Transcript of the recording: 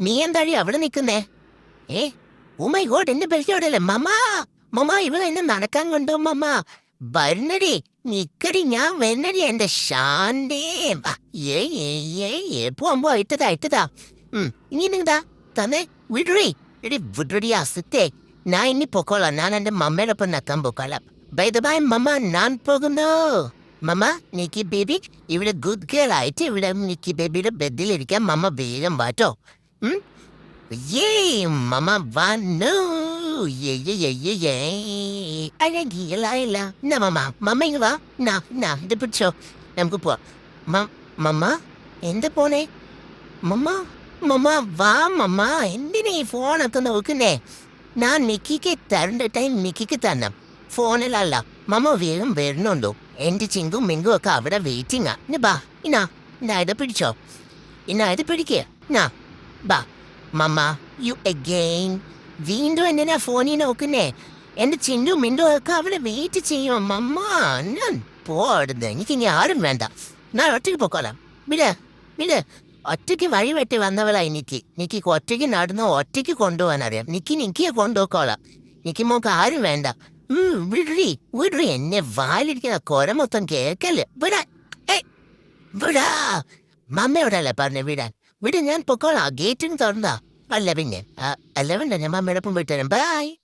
നീ എന്താടി അവിടെ നിൽക്കുന്നേ? ഏ ഓ മൈ ഗോഡ്, എന്റെ ബെൽറ്റോടല്ലേ മമ്മ. മമ്മ ഇവിടെ എന്നെ നടക്കാൻ കൊണ്ടോ മമ്മ. വരുന്നടി, നിക്കടി, ഞാൻ വരുന്നടി എന്റെ ശാന്തേ. വാ. പോവുമ്പോ ഇട്ടതാ. ഇനി നിങ്ങതാ തന്നെ വിടറി. എടി വിടറി അസത്തെ. ഞാൻ ഇനി പൊക്കോളാം. ഞാൻ എന്റെ മമ്മയുടെ ഒപ്പം നിൽക്കാൻ പൊക്കോളാം. ബൈ ദ ബൈ മമ്മ, ഞാൻ പോകുന്നു. മമ്മ, നിക്കി ബേബി ഇവിടെ ഗുഡ് ഗേൾ ആയിട്ട് ഇവിടെ നിക്കി ബേബിയുടെ ബെഡിലിരിക്കാൻ മമ്മ വേഗം വാട്ടോ. Yay! Mama vanu! Yay! Alegila. Na mama, mama ഇങ്ങ് വാ. ഇത് പിടിച്ചോ. നമുക്ക് പോവാം. മമ്മ എന്ത് പോണേ? മമ്മ മമ്മ വാ മമ്മ. എന്തിനാ ഈ ഫോണൊക്കെ നോക്കുന്നേ? ഞാൻ നിക്കിക്ക് തരേണ്ട ടൈം നിക്കിക്ക് തന്നെ. ഫോണിലല്ല. മമ്മ വേഗം വരുന്നുണ്ടോ? എന്റെ ചിങ്കും മിങ്കും ഒക്കെ അവിടെ വെയിറ്റിംഗാ. ബാ ഇത് പിടിച്ചോ. ഇത് പിടിക്കുക. ബാ മമ്മ, യു അഗെയിൻ. വീണ്ടും എന്തിനാ ഫോണിൽ നോക്കുന്നേ? എന്റെ ചിണ്ടും മിണ്ടും ഒക്കെ അവിടെ വെയിറ്റ് ചെയ്യും. മമ്മ ഞാൻ പോടുന്നത്. എനിക്ക് ഇനി ആരും വേണ്ട. ഞാൻ ഒറ്റയ്ക്ക് പൊക്കോളാം. വിട്. ഒറ്റയ്ക്ക് വഴി വെട്ടി വന്നവളാ എനിക്ക് ഒറ്റയ്ക്ക് നടന്ന് ഒറ്റയ്ക്ക് കൊണ്ടുപോകാൻ അറിയാം. നിക്കിയെ കൊണ്ടുപോക്കോളാം. മോക്ക് ആരും വേണ്ട. വിടറി. എന്നെ വാലിരിക്കുന്ന കൊര മൊത്തം കേക്കല്. വിടാ. മമ്മയോടല്ലേ പറഞ്ഞ വിടാൻ. ഞാൻ പൊക്കോളാം. ഗേറ്റിന് തുറന്നാ. അല്ല പിന്നെ ഞാൻ മമ്മയോടൊപ്പം പോയിട്ട് വരാം. ബൈ.